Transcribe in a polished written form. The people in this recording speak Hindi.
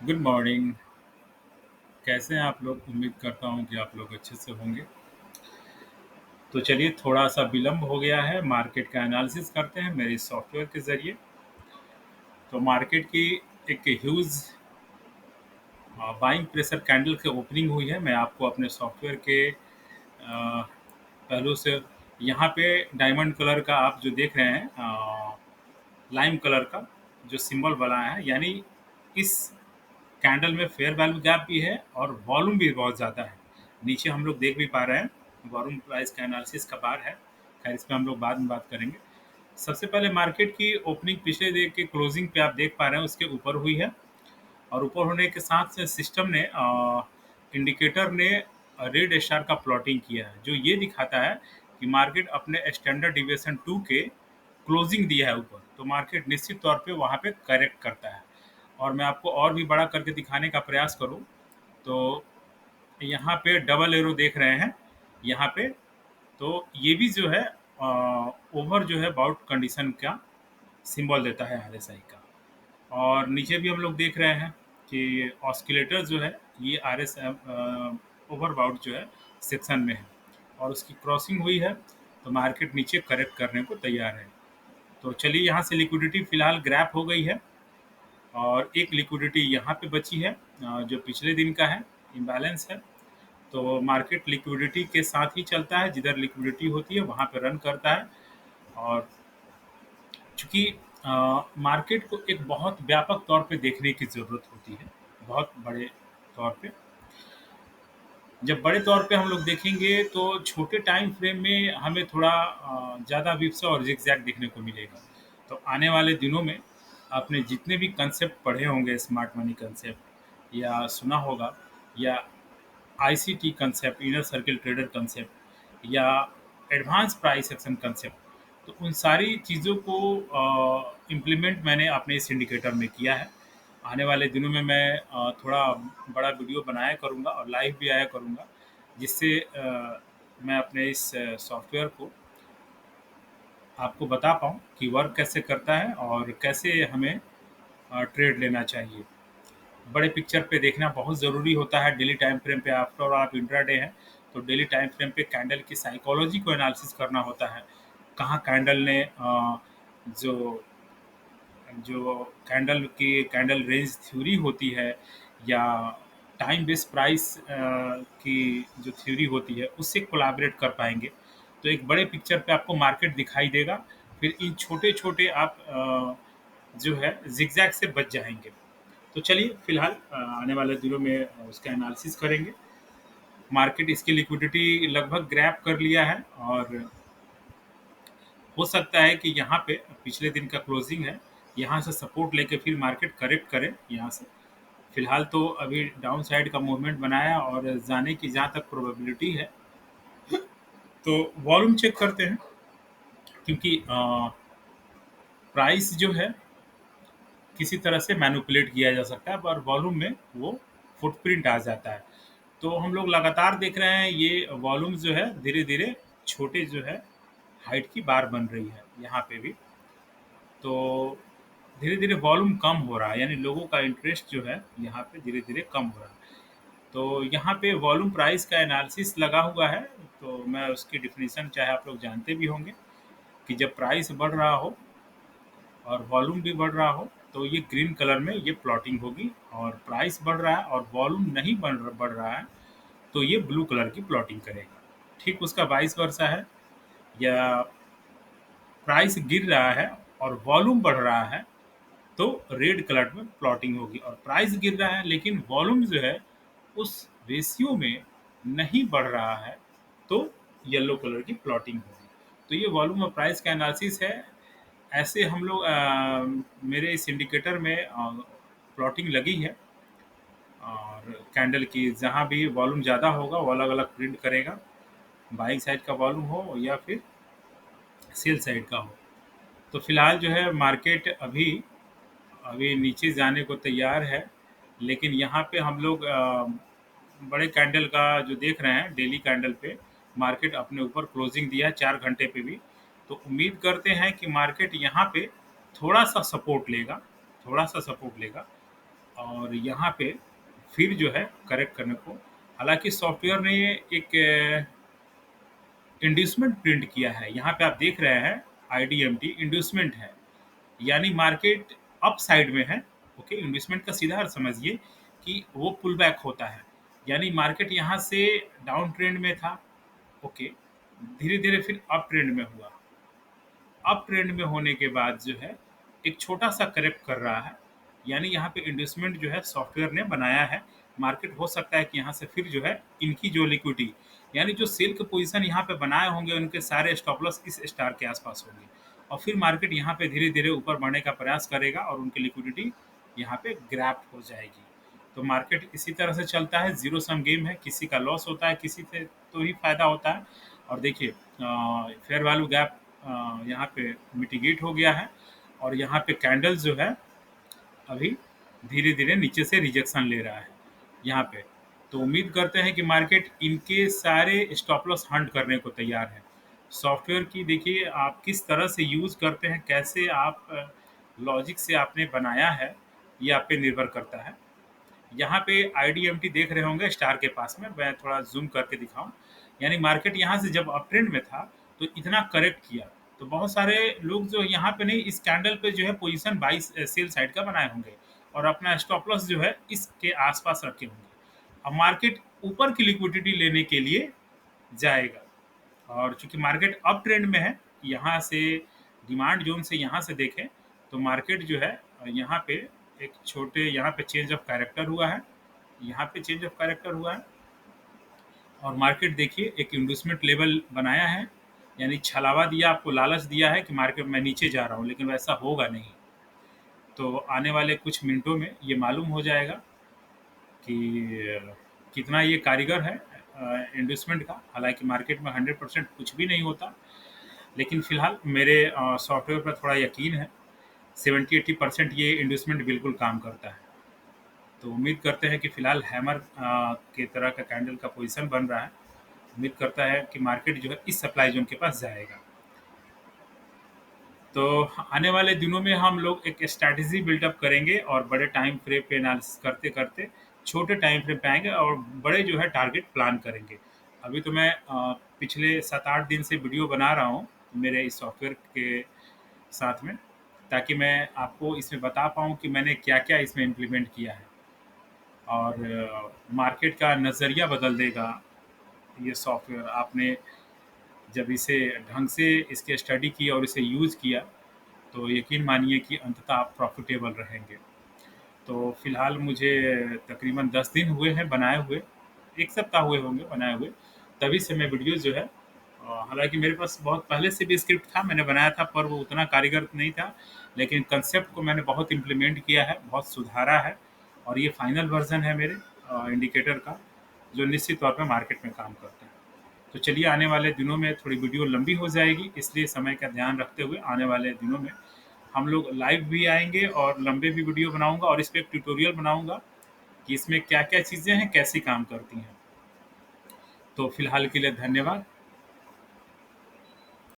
Good morning. कैसे हैं आप लोग? उम्मीद करता हूँ कि आप लोग अच्छे से होंगे। तो चलिए, थोड़ा सा विलम्ब हो गया है, मार्केट का एनालिसिस करते हैं मेरे सॉफ्टवेयर के ज़रिए। तो मार्केट की एक ह्यूज बाइंग प्रेशर कैंडल की ओपनिंग हुई है। मैं आपको अपने सॉफ्टवेयर के पहलू से यहाँ पे डायमंड कलर का आप जो देख रहे हैं, लाइम कलर का जो सिंबल बना है, यानी इस कैंडल में फेयर वैल्यू गैप भी है और वॉल्यूम भी बहुत ज़्यादा है। नीचे हम लोग देख भी पा रहे हैं, वॉल्यूम प्राइस का एनालिसिस का बार है। खैर, इस पे हम लोग बाद में बात करेंगे। सबसे पहले मार्केट की ओपनिंग पिछले डे के क्लोजिंग पे आप देख पा रहे हैं, उसके ऊपर हुई है। और ऊपर होने के साथ से सिस्टम ने इंडिकेटर ने रेड स्टार का प्लॉटिंग किया है, जो ये दिखाता है कि मार्केट अपने स्टैंडर्ड डिविएशन 2 के क्लोजिंग दिया है ऊपर, तो मार्केट निश्चित तौर पे वहाँ पे करेक्ट करता है। और मैं आपको और भी बड़ा करके दिखाने का प्रयास करूँ तो यहाँ पे डबल एरो देख रहे हैं यहाँ पे, तो ये भी जो है ओवर जो है बाउट कंडीशन का सिंबल देता है आरएसआई का। और नीचे भी हम लोग देख रहे हैं कि ऑस्किलेटर जो है ये आरएस ओवरबाउट जो है सेक्शन में है और उसकी क्रॉसिंग हुई है, तो मार्केट नीचे करेक्ट करने को तैयार है। तो चलिए, यहाँ से लिक्विडिटी फिलहाल ग्रैप हो गई है और एक लिक्विडिटी यहाँ पे बची है, जो पिछले दिन का है, इम्बैलेंस है। तो मार्केट लिक्विडिटी के साथ ही चलता है, जिधर लिक्विडिटी होती है वहाँ पे रन करता है। और चूँकि मार्केट को एक बहुत व्यापक तौर पे देखने की ज़रूरत होती है, बहुत बड़े तौर पे। जब बड़े तौर पे हम लोग देखेंगे तो छोटे टाइम फ्रेम में हमें थोड़ा ज़्यादा विप्सा और ज़िगज़ैग देखने को मिलेगा। तो आने वाले दिनों में आपने जितने भी कंसेप्ट पढ़े होंगे, स्मार्ट मनी कंसेप्ट या सुना होगा, या ICT concept, inner circle trader concept, या एडवांस प्राइस एक्शन कंसेप्ट, तो उन सारी चीज़ों को इम्प्लीमेंट मैंने अपने इस इंडिकेटर में किया है। आने वाले दिनों में मैं थोड़ा बड़ा वीडियो बनाया करूँगा और लाइव भी आया करूँगा, जिससे मैं अपने इस सॉफ्टवेयर को आपको बता पाऊँ कि वर्क कैसे करता है और कैसे हमें ट्रेड लेना चाहिए। बड़े पिक्चर पे देखना बहुत ज़रूरी होता है। डेली टाइम फ्रेम पे आफ्टर ऑल आप इंट्राडे हैं, तो डेली टाइम फ्रेम पे कैंडल की साइकोलॉजी को एनालिसिस करना होता है। कहाँ कैंडल ने जो जो कैंडल रेंज थ्योरी होती है, या टाइम बेस्ड प्राइस की जो थ्योरी होती है, उससे कोलैबोरेट कर पाएंगे। तो एक बड़े पिक्चर पे आपको मार्केट दिखाई देगा। फिर इन छोटे छोटे आप जो है जिगजैग से बच जाएंगे। तो चलिए, फिलहाल आने वाले दिनों में उसका एनालिसिस करेंगे। मार्केट इसकी लिक्विडिटी लगभग ग्रैब कर लिया है और हो सकता है कि यहाँ पे पिछले दिन का क्लोजिंग है, यहाँ से सपोर्ट लेके फिर मार्केट करेक्ट करे यहाँ से। फिलहाल तो अभी डाउन साइड का मूवमेंट बनाया और जाने की जहाँ तक प्रोबेबिलिटी है, तो वॉल्यूम चेक करते हैं। क्योंकि प्राइस जो है किसी तरह से मैनिपुलेट किया जा सकता है, पर वॉल्यूम में वो फुटप्रिंट आ जाता है। तो हम लोग लगातार देख रहे हैं ये वॉल्यूम जो है धीरे धीरे छोटे जो है हाइट की बार बन रही है यहाँ पे भी। तो धीरे धीरे वॉल्यूम कम हो रहा है, यानी लोगों का इंटरेस्ट जो है यहाँ पे धीरे धीरे कम हो रहा है। तो यहाँ पे वॉल्यूम प्राइस का एनालिसिस लगा हुआ है, तो मैं उसकी डिफिनीशन चाहे आप लोग जानते भी होंगे कि जब प्राइस बढ़ रहा हो और वॉल्यूम भी बढ़ रहा हो, तो ये ग्रीन कलर में ये प्लॉटिंग होगी। और प्राइस बढ़ रहा है और वॉल्यूम नहीं बढ़ रहा है, तो ये ब्लू कलर की प्लॉटिंग करेगा। ठीक उसका वाइस वर्सा है, या प्राइस गिर रहा है और वॉल्यूम बढ़ रहा है, तो रेड कलर में प्लॉटिंग होगी। और प्राइस गिर रहा है लेकिन वॉल्यूम जो है उस रेशियो में नहीं बढ़ रहा है, तो येलो कलर की प्लॉटिंग होगी। तो ये वॉल्यूम और प्राइस का एनालिसिस है। ऐसे हम लोग मेरे इस इंडिकेटर में प्लॉटिंग लगी है, और कैंडल की जहाँ भी वॉल्यूम ज़्यादा होगा वो अलग अलग प्रिंट करेगा, बाइंग साइड का वॉल्यूम हो या फिर सेल साइड का हो। तो फिलहाल जो है मार्केट अभी अभी नीचे जाने को तैयार है, लेकिन यहाँ पे हम लोग बड़े कैंडल का जो देख रहे हैं, डेली कैंडल पे मार्केट अपने ऊपर क्लोजिंग दिया है 4 घंटे पे भी। तो उम्मीद करते हैं कि मार्केट यहाँ पे थोड़ा सा सपोर्ट लेगा, थोड़ा सा सपोर्ट लेगा। और यहाँ पे फिर जो है करेक्ट करने को, हालाँकि सॉफ्टवेयर ने एक इंड्यूसमेंट प्रिंट किया है। यहाँ पे आप देख रहे हैं आईडीएमटी इंड्यूसमेंट है, यानी मार्केट अप साइड में है। ओके, इन्वेस्टमेंट का सीधा अर्थ समझिए कि वो पुल बैक होता है, यानी मार्केट यहाँ से डाउन ट्रेंड में था। ओके, धीरे धीरे फिर अप ट्रेंड में हुआ। अप ट्रेंड में होने के बाद जो है एक छोटा सा करेक्ट कर रहा है, यानी यहाँ पे इन्वेस्टमेंट जो है सॉफ्टवेयर ने बनाया है। मार्केट हो सकता है कि यहाँ से फिर जो है इनकी जो लिक्विडिटी, यानी जो सेल के पोजीशन यहाँ पे बनाए होंगे उनके सारे स्टॉप लॉस इस स्टार के आसपास होंगे, और फिर मार्केट यहाँ पे धीरे धीरे ऊपर बढ़ने का प्रयास करेगा और उनकी लिक्विडिटी यहाँ पे ग्रैब हो जाएगी। तो मार्केट इसी तरह से चलता है, जीरो सम गेम है, किसी का लॉस होता है, किसी से तो ही फायदा होता है। और देखिए फेयर वैल्यू गैप यहाँ पे मिटिगेट हो गया है, और यहाँ पे कैंडल जो है अभी धीरे धीरे नीचे से रिजेक्शन ले रहा है यहाँ पे। तो उम्मीद करते हैं कि मार्केट इनके सारे स्टॉप लॉस हंट करने को तैयार है। सॉफ्टवेयर की देखिए आप किस तरह से यूज़ करते हैं, कैसे आप लॉजिक से आपने बनाया है, ये आप पे निर्भर करता है। यहाँ पे आईडीएमटी देख रहे होंगे स्टार के पास में, मैं थोड़ा जूम करके दिखाऊं, यानी मार्केट यहाँ से जब अप ट्रेंड में था तो इतना करेक्ट किया, तो बहुत सारे लोग जो यहाँ पे नहीं, इस कैंडल पे जो है पोजीशन बाई सेल साइड का बनाए होंगे और अपना स्टॉप लॉस जो है इसके आसपास रखे होंगे। अब मार्केट ऊपर की लिक्विडिटी लेने के लिए जाएगा, और चूंकि मार्केट अप ट्रेंड में है, यहाँ से डिमांड जोन से यहाँ से देखें तो मार्केट जो है यहाँ पे एक छोटे यहाँ पे चेंज ऑफ कैरेक्टर हुआ है, यहाँ पे चेंज ऑफ कैरेक्टर हुआ है, और मार्केट देखिए एक इन्वेस्टमेंट लेवल बनाया है, यानी छलावा दिया, आपको लालच दिया है कि मार्केट में नीचे जा रहा हूँ, लेकिन वैसा होगा नहीं। तो आने वाले कुछ मिनटों में ये मालूम हो जाएगा कि कितना ये कारीगर है इन्वेस्टमेंट का। हालांकि मार्केट में 100% कुछ भी नहीं होता, लेकिन फिलहाल मेरे सॉफ्टवेयर पर थोड़ा यकीन है, 70-80% ये इन्वेस्टमेंट बिल्कुल काम करता है। तो उम्मीद करते हैं कि फिलहाल हैमर के तरह का कैंडल का पोजीशन बन रहा है। उम्मीद करता है कि मार्केट जो है इस सप्लाई जोन के पास जाएगा। तो आने वाले दिनों में हम लोग एक स्ट्रैटेजी बिल्डअप करेंगे और बड़े टाइम फ्रेम पे एनालिसिस करते करते छोटे टाइम फ्रेम पे आएंगे और बड़े जो है टारगेट प्लान करेंगे। अभी तो मैं पिछले 7-8 दिन से वीडियो बना रहा हूँ मेरे इस सॉफ्टवेयर के साथ में, ताकि मैं आपको इसमें बता पाऊँ कि मैंने क्या क्या इसमें इम्प्लीमेंट किया है, और मार्केट का नज़रिया बदल देगा ये सॉफ्टवेयर। आपने जब इसे ढंग से इसके स्टडी की और इसे यूज़ किया तो यकीन मानिए कि अंततः आप प्रॉफिटेबल रहेंगे। तो फिलहाल मुझे तकरीबन 10 दिन हुए हैं बनाए हुए, 1 सप्ताह हुए होंगे बनाए हुए, तभी से मैं वीडियो जो है हालांकि मेरे पास बहुत पहले से भी स्क्रिप्ट था, मैंने बनाया था, पर वो उतना कारीगर नहीं था, लेकिन कंसेप्ट को मैंने बहुत इम्प्लीमेंट किया है, बहुत सुधारा है, और ये फाइनल वर्जन है मेरे इंडिकेटर का, जो निश्चित तौर पर मार्केट में काम करता है। तो चलिए आने वाले दिनों में थोड़ी वीडियो लंबी हो जाएगी, इसलिए समय का ध्यान रखते हुए आने वाले दिनों में हम लोग लाइव भी आएंगे और लंबे भी वीडियो बनाऊंगा, और इस पर एक ट्यूटोरियल बनाऊंगा कि इसमें क्या क्या चीज़ें हैं, कैसे काम करती हैं। तो फिलहाल के लिए धन्यवाद।